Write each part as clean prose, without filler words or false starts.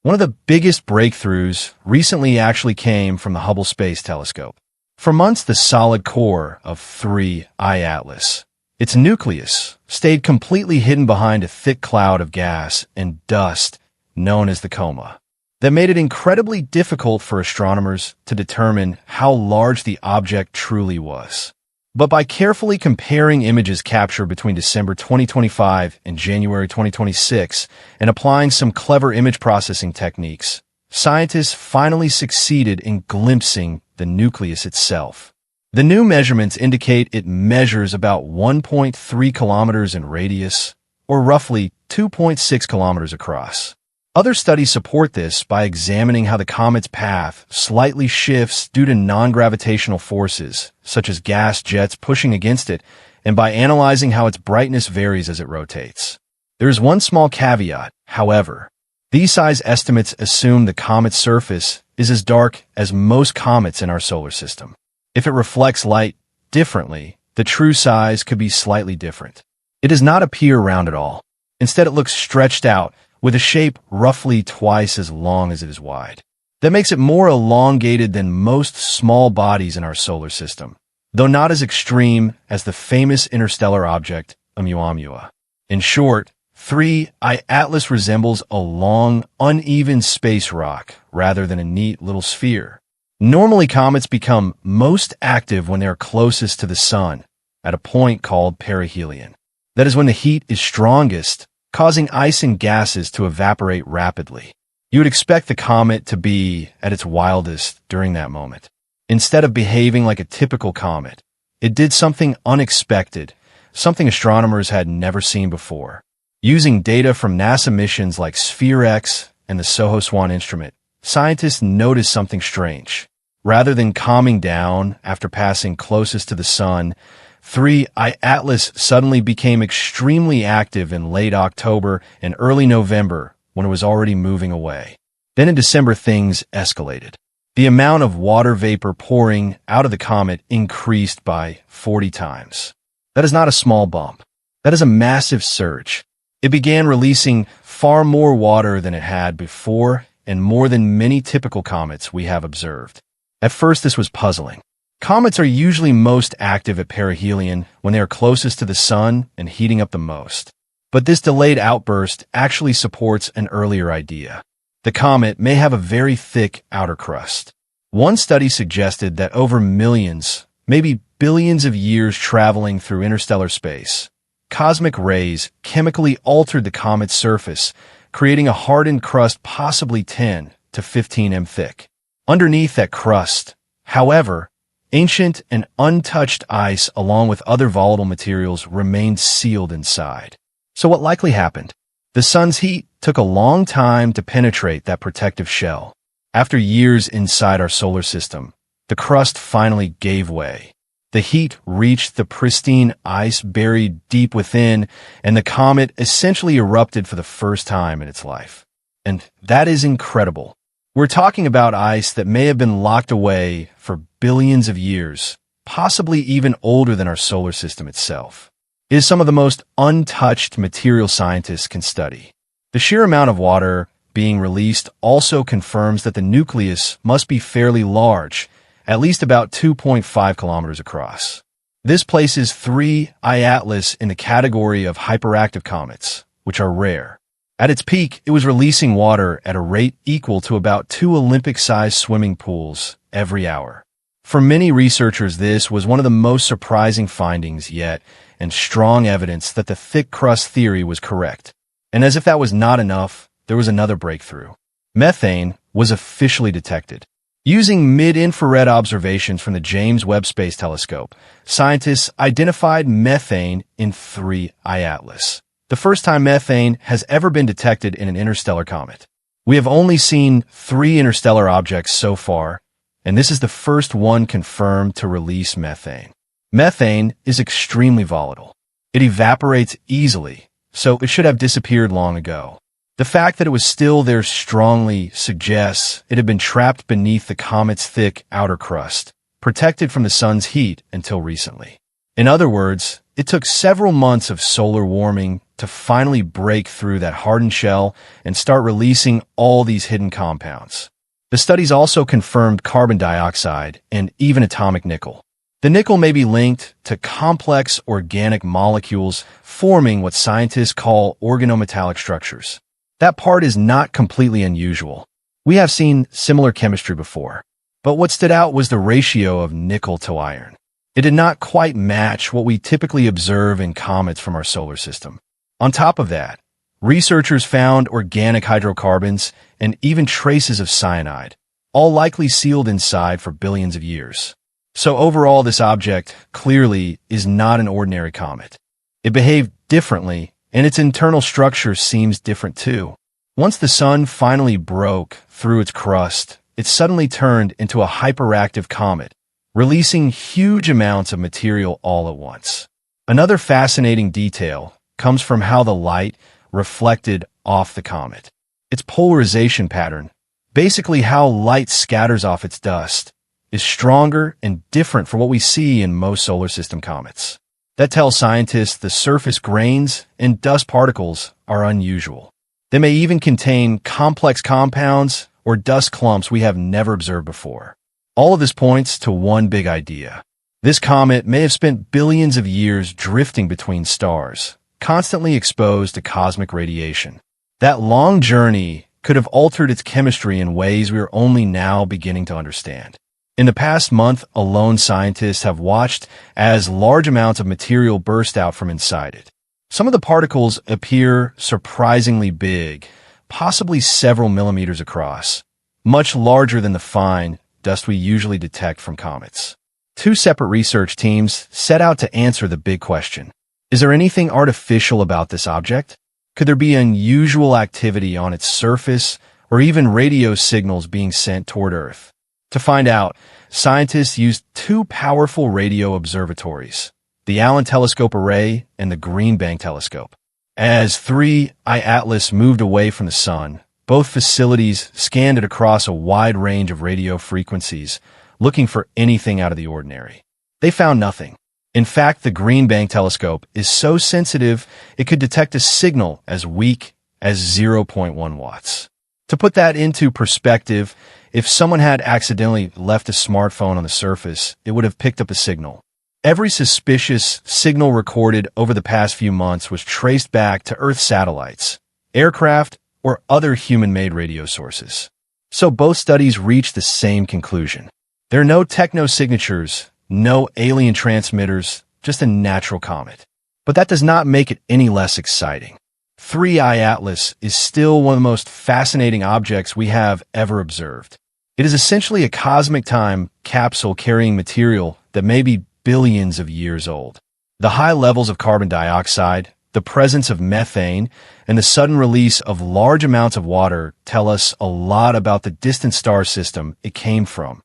One of the biggest breakthroughs recently actually came from the Hubble Space Telescope. For months, the solid core of 3I Atlas, its nucleus, stayed completely hidden behind a thick cloud of gas and dust known as the coma. That made it incredibly difficult for astronomers to determine how large the object truly was. But by carefully comparing images captured between December 2025 and January 2026 and applying some clever image processing techniques, scientists finally succeeded in glimpsing the nucleus itself. The new measurements indicate it measures about 1.3 kilometers in radius, or roughly 2.6 kilometers across. Other studies support this by examining how the comet's path slightly shifts due to non-gravitational forces, such as gas jets pushing against it, and by analyzing how its brightness varies as it rotates. There is one small caveat, however. These size estimates assume the comet's surface is as dark as most comets in our solar system. If it reflects light differently, the true size could be slightly different. It does not appear round at all. Instead, it looks stretched out, with a shape roughly twice as long as it is wide. That makes it more elongated than most small bodies in our solar system, though not as extreme as the famous interstellar object Oumuamua. In short, 3I Atlas resembles a long, uneven space rock rather than a neat little sphere. Normally, comets become most active when they are closest to the sun, at a point called perihelion. That is when the heat is strongest, causing ice and gases to evaporate rapidly. You would expect the comet to be at its wildest during that moment. Instead of behaving like a typical comet, it did something unexpected, something astronomers had never seen before. Using data from NASA missions like Sphere-X and the SOHO-SWAN instrument, scientists noticed something strange. Rather than calming down after passing closest to the sun, 3I Atlas suddenly became extremely active in late October and early November when it was already moving away. Then in December, things escalated. The amount of water vapor pouring out of the comet increased by 40 times. That is not a small bump. That is a massive surge. It began releasing far more water than it had before and more than many typical comets we have observed. At first, this was puzzling. Comets are usually most active at perihelion when they are closest to the sun and heating up the most. But this delayed outburst actually supports an earlier idea. The comet may have a very thick outer crust. One study suggested that over millions, maybe billions of years traveling through interstellar space, cosmic rays chemically altered the comet's surface, creating a hardened crust possibly 10 to 15 m thick. Underneath that crust, however, ancient and untouched ice along with other volatile materials remained sealed inside. So what likely happened? The sun's heat took a long time to penetrate that protective shell. After years inside our solar system, the crust finally gave way. The heat reached the pristine ice buried deep within, and the comet essentially erupted for the first time in its life. And that is incredible. We're talking about ice that may have been locked away for billions of years, possibly even older than our solar system itself. It is some of the most untouched material scientists can study. The sheer amount of water being released also confirms that the nucleus must be fairly large, at least about 2.5 kilometers across. This places 3I Atlas in the category of hyperactive comets, which are rare. At its peak, it was releasing water at a rate equal to about 2 Olympic-sized swimming pools every hour. For many researchers, this was one of the most surprising findings yet, and strong evidence that the thick crust theory was correct. And as if that was not enough, there was another breakthrough. Methane was officially detected. Using mid-infrared observations from the James Webb Space Telescope, scientists identified methane in 3I Atlas. The first time methane has ever been detected in an interstellar comet. We have only seen 3 interstellar objects so far, and this is the first one confirmed to release methane. Methane is extremely volatile. It evaporates easily, so it should have disappeared long ago. The fact that it was still there strongly suggests it had been trapped beneath the comet's thick outer crust, protected from the sun's heat until recently. In other words, It took several months of solar warming to finally break through that hardened shell and start releasing all these hidden compounds. The studies also confirmed carbon dioxide and even atomic nickel. The nickel may be linked to complex organic molecules forming what scientists call organometallic structures. That part is not completely unusual. We have seen similar chemistry before. But what stood out was the ratio of nickel to iron. It did not quite match what we typically observe in comets from our solar system. On top of that, researchers found organic hydrocarbons and even traces of cyanide, all likely sealed inside for billions of years. So overall, this object clearly is not an ordinary comet. It behaved differently, and its internal structure seems different too. Once the sun finally broke through its crust, it suddenly turned into a hyperactive comet, releasing huge amounts of material all at once. Another fascinating detail comes from how the light reflected off the comet. Its polarization pattern, basically how light scatters off its dust, is stronger and different from what we see in most solar system comets. That tells scientists the surface grains and dust particles are unusual. They may even contain complex compounds or dust clumps we have never observed before. All of this points to one big idea. This comet may have spent billions of years drifting between stars, constantly exposed to cosmic radiation. That long journey could have altered its chemistry in ways we are only now beginning to understand. In the past month alone, scientists have watched as large amounts of material burst out from inside it. Some of the particles appear surprisingly big, possibly several millimeters across, much larger than the fine dust we usually detect from comets. Two separate research teams set out to answer the big question. Is there anything artificial about this object? Could there be unusual activity on its surface or even radio signals being sent toward Earth? To find out, scientists used two powerful radio observatories, the Allen Telescope Array and the Green Bank Telescope. As 3I Atlas moved away from the sun, both facilities scanned it across a wide range of radio frequencies, looking for anything out of the ordinary. They found nothing. In fact, the Green Bank Telescope is so sensitive it could detect a signal as weak as 0.1 watts. To put that into perspective, if someone had accidentally left a smartphone on the surface, it would have picked up a signal. Every suspicious signal recorded over the past few months was traced back to Earth satellites, aircraft, or other human-made radio sources. So both studies reached the same conclusion. There are no techno-signatures, no alien transmitters, just a natural comet. But that does not make it any less exciting. 3I Atlas is still one of the most fascinating objects we have ever observed. It is essentially a cosmic time capsule carrying material that may be billions of years old. The high levels of carbon dioxide, the presence of methane, and the sudden release of large amounts of water tell us a lot about the distant star system it came from,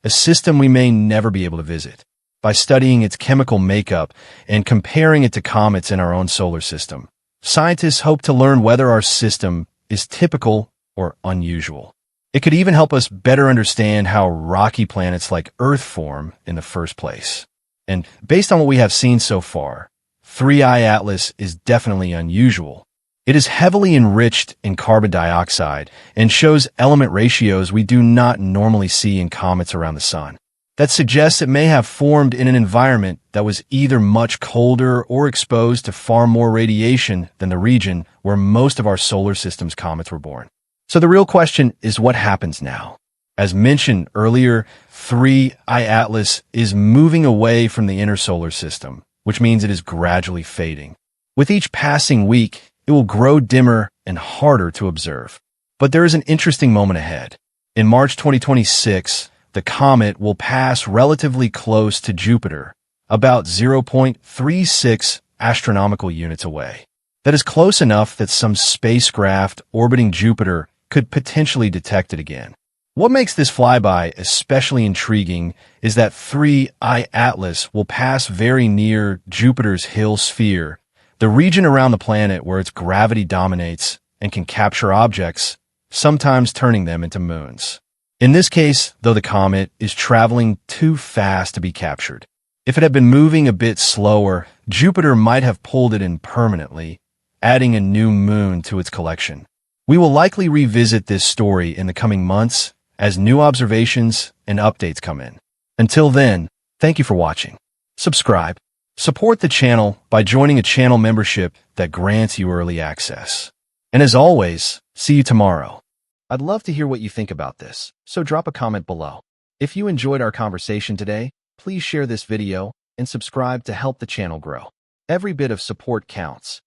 a system we may never be able to visit. By studying its chemical makeup and comparing it to comets in our own solar system, scientists hope to learn whether our system is typical or unusual. It could even help us better understand how rocky planets like Earth form in the first place. And based on what we have seen so far, 3I Atlas is definitely unusual. It is heavily enriched in carbon dioxide and shows element ratios we do not normally see in comets around the sun. That suggests it may have formed in an environment that was either much colder or exposed to far more radiation than the region where most of our solar system's comets were born. So the real question is, what happens now? As mentioned earlier, 3I Atlas is moving away from the inner solar system, which means it is gradually fading. With each passing week, it will grow dimmer and harder to observe. But there is an interesting moment ahead. In March 2026, the comet will pass relatively close to Jupiter, about 0.36 astronomical units away. That is close enough that some spacecraft orbiting Jupiter could potentially detect it again. What makes this flyby especially intriguing is that 3I Atlas will pass very near Jupiter's Hill sphere, the region around the planet where its gravity dominates and can capture objects, sometimes turning them into moons. In this case, though, the comet is traveling too fast to be captured. If it had been moving a bit slower, Jupiter might have pulled it in permanently, adding a new moon to its collection. We will likely revisit this story in the coming months as new observations and updates come in. Until then, thank you for watching. Subscribe. Support the channel by joining a channel membership that grants you early access. And as always, see you tomorrow. I'd love to hear what you think about this, so drop a comment below. If you enjoyed our conversation today, please share this video and subscribe to help the channel grow. Every bit of support counts.